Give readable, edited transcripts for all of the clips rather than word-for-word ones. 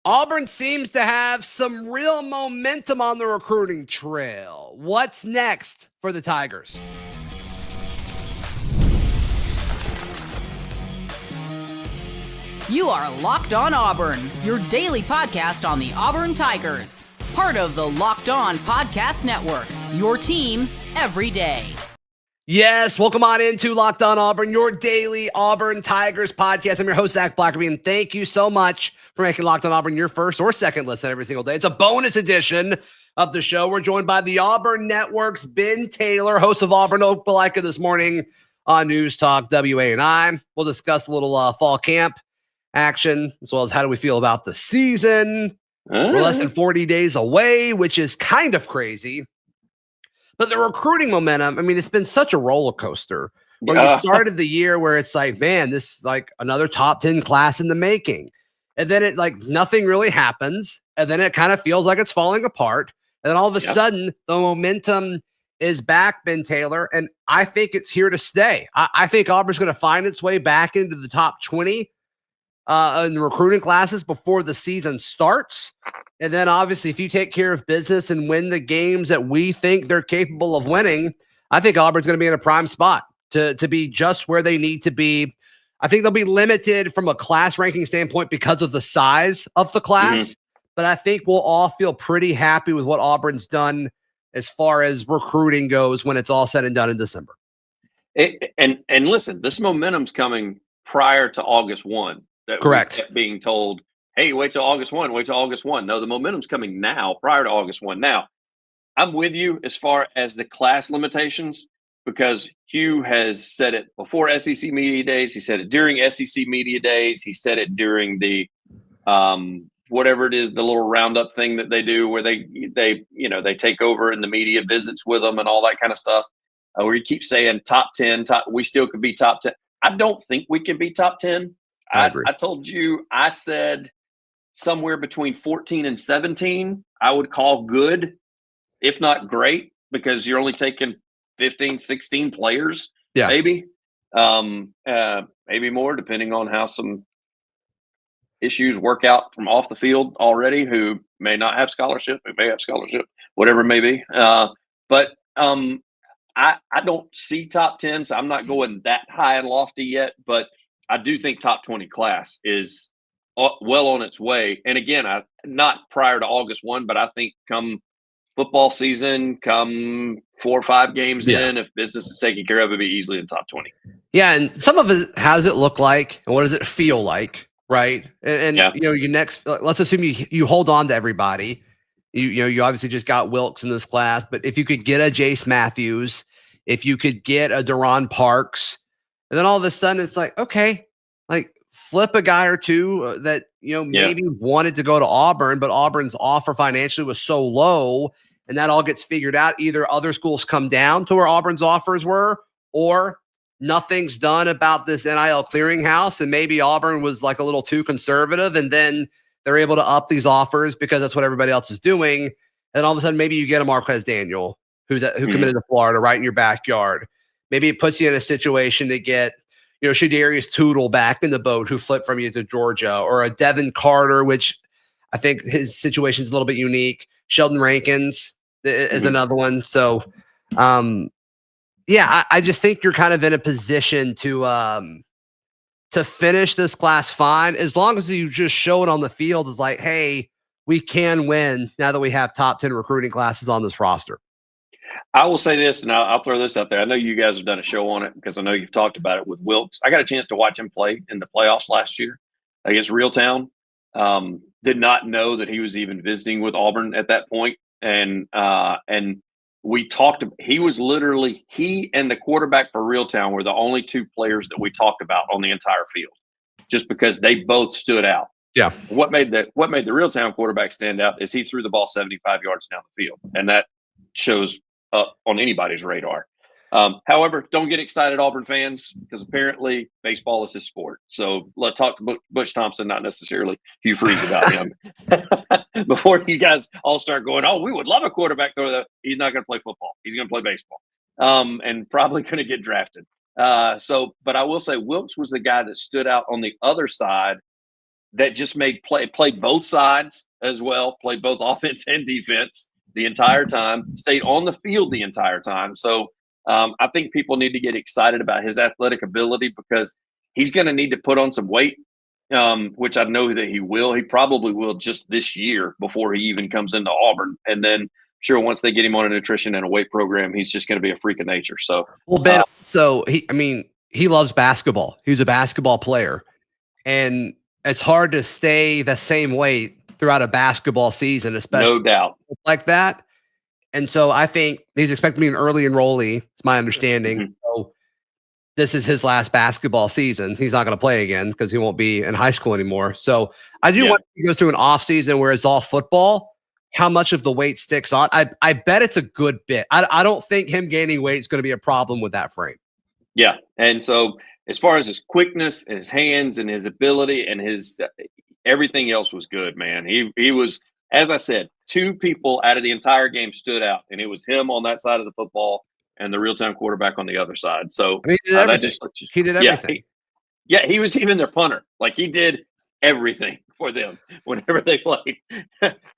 Auburn seems to have some real momentum on the recruiting trail. What's next for the Tigers? You are Locked On Auburn, your daily podcast on the Auburn Tigers. Part of the Locked On Podcast Network, your team every day. Yes, welcome on into Locked On Auburn, your daily Auburn Tigers podcast. I'm your host, Zach Blackerby, and thank you so much for making Locked On Auburn your first or second listen every single day. It's a bonus edition of the show. We're joined by the Auburn Network's Ben Taylor, host of Auburn Opelika this morning on News Talk WA&I. We'll discuss a little fall camp action, as well as how do we feel about the season. We're less than 40 days away, which is kind of crazy. But the recruiting momentum, I mean, it's been such a roller coaster where you started the year where it's like, man, this is like another top 10 class in the making. And then it like nothing really happens. And then it kind of feels like it's falling apart. And then all of a sudden the momentum is back, Ben Taylor. And I think it's here to stay. I think Auburn's going to find its way back into the top 20 in the recruiting classes before the season starts. And then obviously if you take care of business and win the games that we think they're capable of winning, I think Auburn's going to be in a prime spot to be just where they need to be. I think they'll be limited from a class ranking standpoint because of the size of the class, but I think we'll all feel pretty happy with what Auburn's done as far as recruiting goes when it's all said and done in December. And listen, this momentum's coming prior to August 1. Correct. We kept being told, hey, wait till August 1, wait till August 1. No, the momentum's coming now, prior to August 1. Now, I'm with you as far as the class limitations, because Hugh has said it before SEC Media Days. He said it during SEC Media Days. He said it during the whatever it is, the little roundup thing that they do where they take over and the media visits with them and all that kind of stuff, where you keep saying top 10, we still could be top 10. I don't think we can be top 10. I told you, I said somewhere between 14 and 17, I would call good, if not great, because you're only taking 15, 16 players, maybe. Maybe more, depending on how some issues work out from off the field already, who may not have scholarship, who may have scholarship, whatever it may be. But I don't see top 10, so I'm not going that high and lofty yet, but I do think top 20 class is well on its way. And again, not prior to August 1, but I think come football season, come 4 or 5 games in, if business is taken care of, it'll be easily in top 20. Yeah, and some of it, how does it look like, and what does it feel like, right? And you next, let's assume you hold on to everybody. You obviously just got Wilkes in this class, but if you could get a Jace Matthews, if you could get a Deron Parks, and then all of a sudden it's like, okay, like flip a guy or two that, maybe wanted to go to Auburn, but Auburn's offer financially was so low, and that all gets figured out. Either other schools come down to where Auburn's offers were, or nothing's done about this NIL clearinghouse, and maybe Auburn was like a little too conservative, and then they're able to up these offers because that's what everybody else is doing. And all of a sudden, maybe you get a Marquez Daniel who committed to Florida right in your backyard. Maybe it puts you in a situation to get, Shadarius Tootle back in the boat, who flipped from you to Georgia, or a Devin Carter, which I think his situation is a little bit unique. Sheldon Rankins is another one. So, I just think you're kind of in a position to finish this class fine, as long as you just show it on the field as like, hey, we can win now that we have top 10 recruiting classes on this roster. I will say this, and I'll throw this out there. I know you guys have done a show on it because I know you've talked about it with Wilkes. I got a chance to watch him play in the playoffs last year against Reeltown. Did not know that he was even visiting with Auburn at that point. And we talked, he and the quarterback for Reeltown were the only 2 players that we talked about on the entire field, just because they both stood out. Yeah. What made the Reeltown quarterback stand out is he threw the ball 75 yards down the field, and that shows up on anybody's radar. However, don't get excited, Auburn fans, because apparently baseball is his sport. So let's talk to Butch Thompson, not necessarily Hugh Freeze about him. Before you guys all start going, oh, we would love a quarterback throw that. He's not going to play football. He's going to play baseball, and probably going to get drafted. But I will say Wilkes was the guy that stood out on the other side that just played both sides as well, played both offense and defense the entire time, stayed on the field the entire time. So I think people need to get excited about his athletic ability because he's going to need to put on some weight, which I know that he will. He probably will just this year before he even comes into Auburn. And then sure, once they get him on a nutrition and a weight program, he's just going to be a freak of nature. So, well, Ben, so he loves basketball. He's a basketball player, and it's hard to stay the same weight throughout a basketball season, especially no doubt like that. And so I think he's expected to be an early enrollee. It's my understanding. Mm-hmm. So this is his last basketball season. He's not going to play again because he won't be in high school anymore. So I do want he goes through an off season where it's all football. How much of the weight sticks on? I bet it's a good bit. I don't think him gaining weight is going to be a problem with that frame. Yeah. And so as far as his quickness and his hands and his ability and his everything else was good, man. He was, as I said, two people out of the entire game stood out, and it was him on that side of the football and the real-time quarterback on the other side. So he did everything. He did everything. He was even their punter. Like, he did everything for them whenever they played.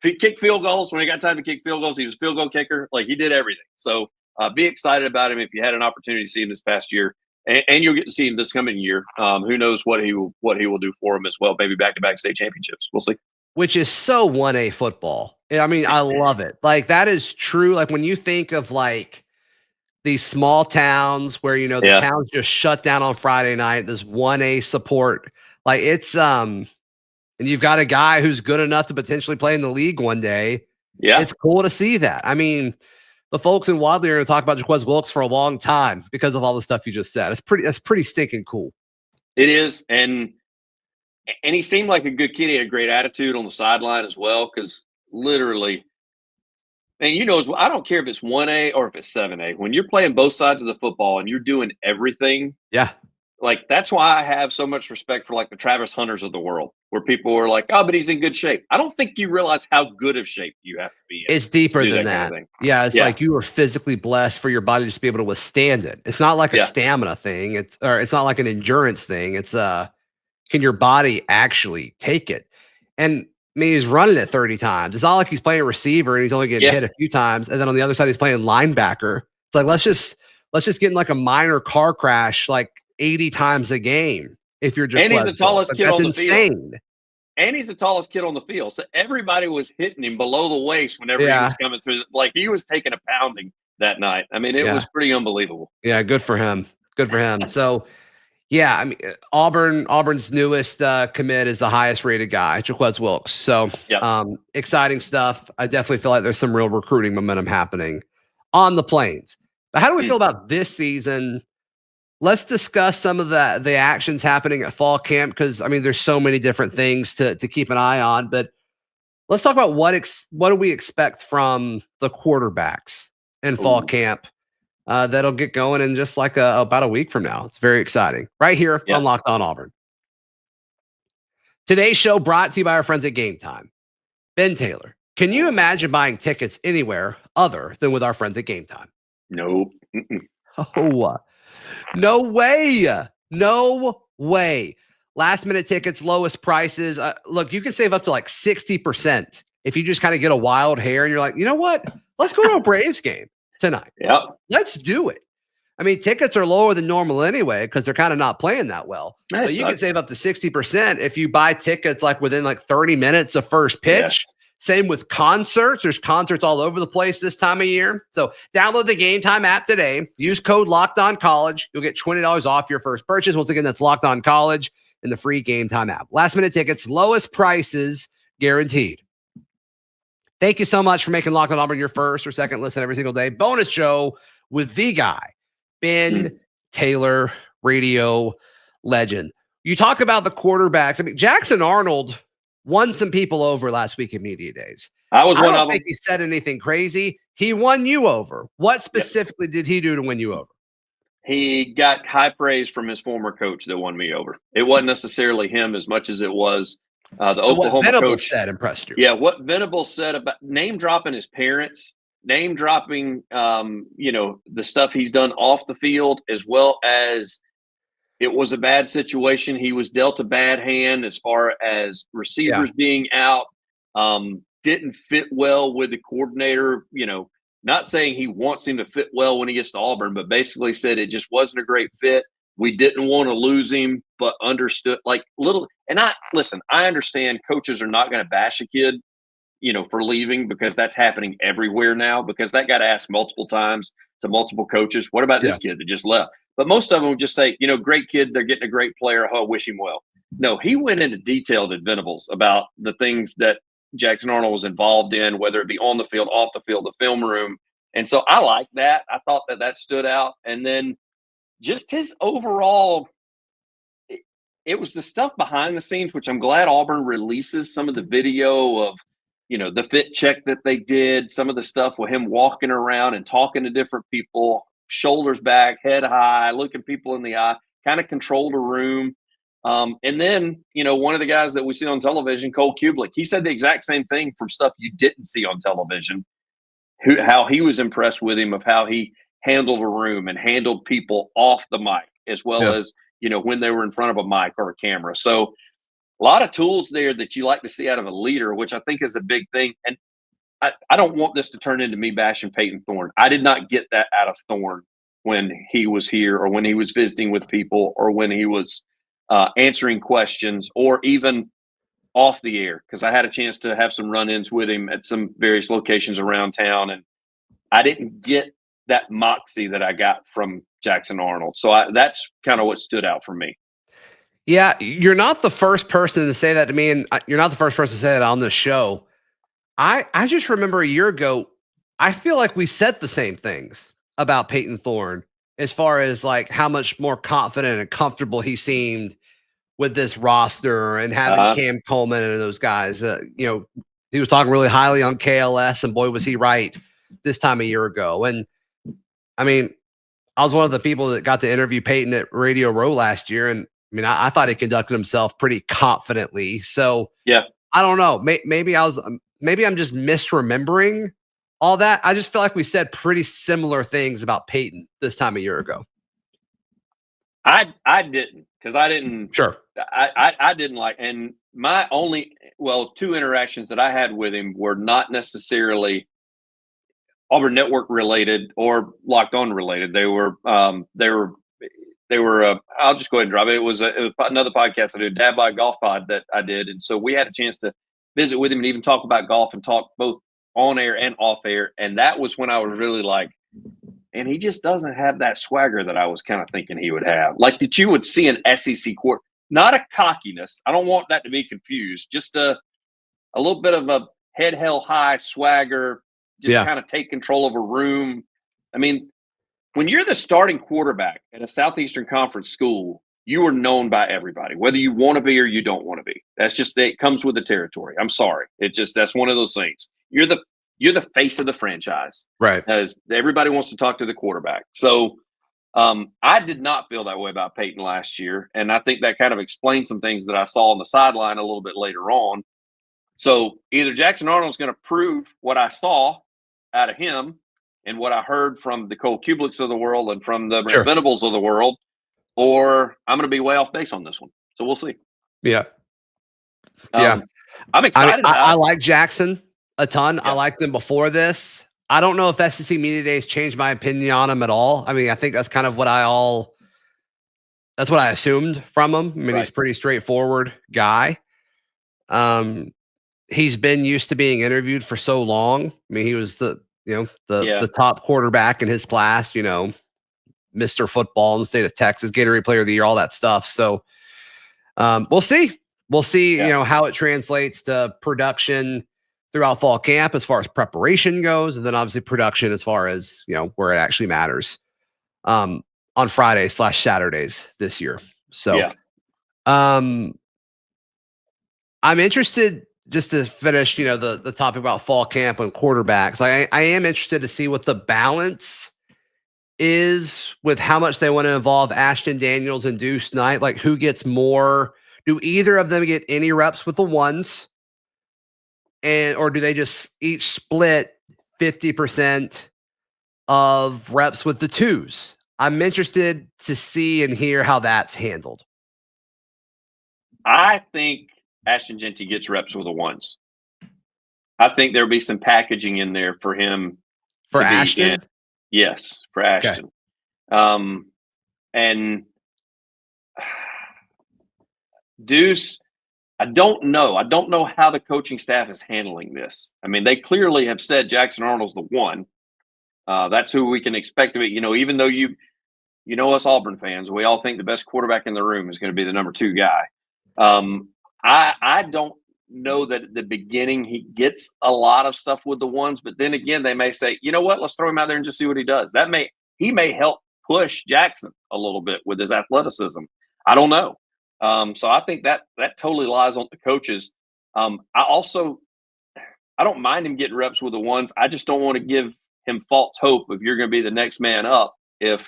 He kicked field goals when he got time to kick field goals. He was a field goal kicker. Like, he did everything. So be excited about him if you had an opportunity to see him this past year. And you'll get to see him this coming year. Who knows what he will do for him as well? Maybe back-to-back state championships. We'll see. Which is so 1A football. I mean, I love it. Like, that is true. Like, when you think of like these small towns where, the towns just shut down on Friday night, this 1A support, like it's and you've got a guy who's good enough to potentially play in the league one day. Yeah, it's cool to see that. I mean, the folks in Wadley are going to talk about Jaquez Wilkes for a long time because of all the stuff you just said. That's pretty stinking cool. It is, and he seemed like a good kid. He had a great attitude on the sideline as well, because literally, and I don't care if it's 1A or if it's 7A. When you're playing both sides of the football and you're doing everything, like that's why I have so much respect for like the Travis Hunters of the world, where people are like, "Oh, but he's in good shape." I don't think you realize how good of shape you have to be in. It's deeper than that. Kind of it's like you are physically blessed for your body to be able to withstand it. It's not like a stamina thing. It's not like an endurance thing. It's can your body actually take it? And I mean, he's running it 30 times. It's not like he's playing receiver and he's only getting hit a few times. And then on the other side, he's playing linebacker. It's like, let's just get in like a minor car crash, like 80 times a game. If you're just, and he's the tallest kid on the field. And he's the tallest kid on the field. So everybody was hitting him below the waist whenever he was coming through. Like, he was taking a pounding that night. I mean, it was pretty unbelievable. Yeah. Good for him. So, yeah, I mean, Auburn's newest commit is the highest rated guy, Jaquez Wilkes. So exciting stuff. I definitely feel like there's some real recruiting momentum happening on the Plains. But how do we feel about this season? Let's discuss some of the actions happening at fall camp, because I mean, there's so many different things to keep an eye on. But let's talk about what do we expect from the quarterbacks in fall camp. That'll get going in just like about a week from now. It's very exciting. Right here on Locked On Auburn. Today's show brought to you by our friends at Game Time. Ben Taylor, can you imagine buying tickets anywhere other than with our friends at Game Time? Nope. Oh, no way. No way. Last minute tickets, lowest prices. Look, you can save up to like 60% if you just kind of get a wild hair and you're like, you know what? Let's go to a Braves game tonight. Yeah. Let's do it. I mean, tickets are lower than normal anyway, because they're kind of not playing that well. But you can save up to 60% if you buy tickets like within like 30 minutes of first pitch. Yes. Same with concerts. There's concerts all over the place this time of year. So download the Game Time app today. Use code LOCKEDONCollege. You'll get $20 off your first purchase. Once again, that's Locked On College in the free Game Time app. Last minute tickets, lowest prices guaranteed. Thank you so much for making Locked On Auburn your first or second listen every single day. Bonus show with the guy, Ben Taylor, radio legend. You talk about the quarterbacks. I mean, Jackson Arnold won some people over last week in media days. I don't think he said anything crazy. He won you over. What specifically did he do to win you over? He got high praise from his former coach that won me over. It wasn't necessarily him as much as it was the Oklahoma what Venable coach said impressed you. Yeah, what Venable said about name dropping his parents, name dropping, the stuff he's done off the field, as well as it was a bad situation. He was dealt a bad hand as far as receivers being out. Didn't fit well with the coordinator. Not saying he wants him to fit well when he gets to Auburn, but basically said it just wasn't a great fit. We didn't want to lose him, but understood and I understand coaches are not going to bash a kid, for leaving, because that's happening everywhere now, because that got asked multiple times to multiple coaches. What about this kid that just left? But most of them would just say, great kid. They're getting a great player. Oh, wish him well. No, he went into detailed at Venables about the things that Jackson Arnold was involved in, whether it be on the field, off the field, the film room. And so I like that. I thought that stood out. And then just his overall, it was the stuff behind the scenes, which I'm glad Auburn releases some of the video of, the fit check that they did, some of the stuff with him walking around and talking to different people, shoulders back, head high, looking people in the eye, kind of controlled a room. And then, one of the guys that we see on television, Cole Kublik, he said the exact same thing from stuff you didn't see on television, how he was impressed with him, of how he handled a room and handled people off the mic, as well as, when they were in front of a mic or a camera. So a lot of tools there that you like to see out of a leader, which I think is a big thing. And I don't want this to turn into me bashing Payton Thorne. I did not get that out of Thorne when he was here, or when he was visiting with people, or when he was answering questions, or even off the air, because I had a chance to have some run-ins with him at some various locations around town, and I didn't get that moxie that I got from Jackson Arnold. So that's kind of what stood out for me. Yeah, you're not the first person to say that to me, and you're not the first person to say that on this show. I just remember a year ago, I feel like we said the same things about Payton Thorne, as far as like how much more confident and comfortable he seemed with this roster and having Cam Coleman and those guys. He was talking really highly on KLS, and boy, was he right this time a year ago. And I mean, I was one of the people that got to interview Payton at Radio Row last year, and I thought he conducted himself pretty confidently. So I don't know. Maybe I'm just misremembering all that. I just feel like we said pretty similar things about Payton this time a year ago. I didn't, because I didn't. Sure. I didn't like, and my only, two interactions that I had with him were not necessarily Auburn Network related or Locked On related. They were I'll just go ahead and drop it. It was another podcast I did, Dad by Golf Pod, that I did. And so we had a chance to visit with him and even talk about golf, and talk both on air and off air. And that was when I was really like, and he just doesn't have that swagger that I was kind of thinking he would have. Like that you would see an SEC court, not a cockiness. I don't want that to be confused. Just a little bit of a head held high swagger, just kind of take control of a room. I mean, when you're the starting quarterback at a Southeastern Conference school, you are known by everybody, whether you want to be or you don't want to be. That's just, it comes with the territory. I'm sorry. That's one of those things. You're the face of the franchise. Right. As everybody wants to talk to the quarterback. So I did not feel that way about Payton last year. And I think that kind of explains some things that I saw on the sideline a little bit later on. So either Jackson Arnold's going to prove what I saw out of him and what I heard from the Cole Kubliks of the world and from the Venables of the world, or I'm going to be way off base on this one. So we'll see. Yeah. I'm excited. I like Jackson a ton. I liked them before this. I don't know if SEC Media Days changed my opinion on him at all. I mean, I think that's kind of what that's what I assumed from him. I mean, he's a pretty straightforward guy. He's been used to being interviewed for so long. I mean, he was the top quarterback in his class, Mr. Football in the state of Texas, Gatorade Player of the Year, all that stuff. So we'll see. We'll see, how it translates to production throughout fall camp as far as preparation goes, and then obviously production as far as, where it actually matters on Fridays/Saturdays this year. So I'm interested, just to finish, the topic about fall camp and quarterbacks. I am interested to see what the balance is with how much they want to involve Ashton Daniels and Deuce Knight. Like, who gets more? Do either of them get any reps with the ones? Or do they just each split 50% of reps with the twos? I'm interested to see and hear how that's handled. I think Ashton Jeanty gets reps with the ones. I think there'll be some packaging in there for him For to Ashton? be in. Yes, for Ashton. And Deuce, I don't know. I don't know how the coaching staff is handling this. I mean, they clearly have said Jackson Arnold's the one. That's who we can expect to be. Even though you us Auburn fans, we all think the best quarterback in the room is going to be the number 2 guy. I don't know that at the beginning he gets a lot of stuff with the ones, but then again, they may say, you know what, let's throw him out there and just see what he does. He may help push Jackson a little bit with his athleticism. I don't know. So I think that totally lies on the coaches. I don't mind him getting reps with the ones. I just don't want to give him false hope if you're going to be the next man up, if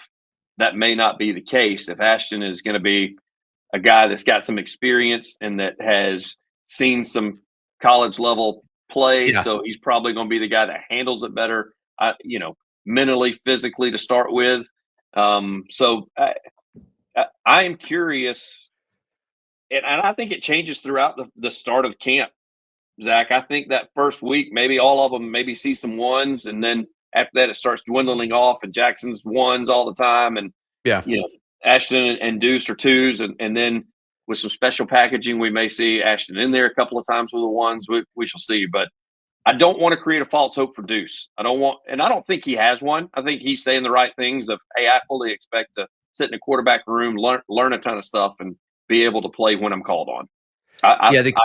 that may not be the case. If Ashton is going to be a guy that's got some experience and that has seen some college level play, so he's probably going to be the guy that handles it better, mentally, physically to start with. So I am curious, and I think it changes throughout the start of camp, Zach. I think that first week, maybe all of them maybe see some ones, and then after that it starts dwindling off, and Jackson's ones all the time, and Ashton and Deuce are 2s, and then with some special packaging, we may see Ashton in there a couple of times with the ones. We shall see, but I don't want to create a false hope for Deuce. I don't think he has one. I think he's saying the right things of, hey, I fully expect to sit in a quarterback room, learn a ton of stuff, and be able to play when I'm called on.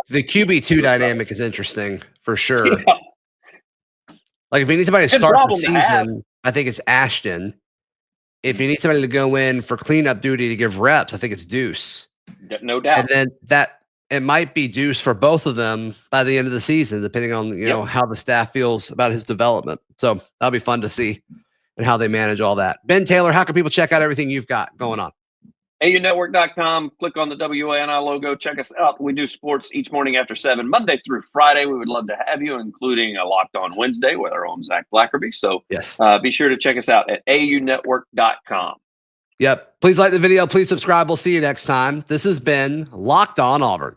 The QB2 dynamic is interesting for sure. Yeah. Like if you need somebody to start the season, I think it's Ashton. If you need somebody to go in for cleanup duty to give reps, I think it's Deuce. No doubt. And then it might be Deuce for both of them by the end of the season, depending on how the staff feels about his development. So that'll be fun to see and how they manage all that. Ben Taylor, how can people check out everything you've got going on? AUnetwork.com. Click on the WANI logo. Check us out. We do sports each morning after 7, Monday through Friday. We would love to have you, including a Locked On Wednesday with our own Zach Blackerby. So be sure to check us out at AUnetwork.com. Yep. Please like the video. Please subscribe. We'll see you next time. This has been Locked On Auburn.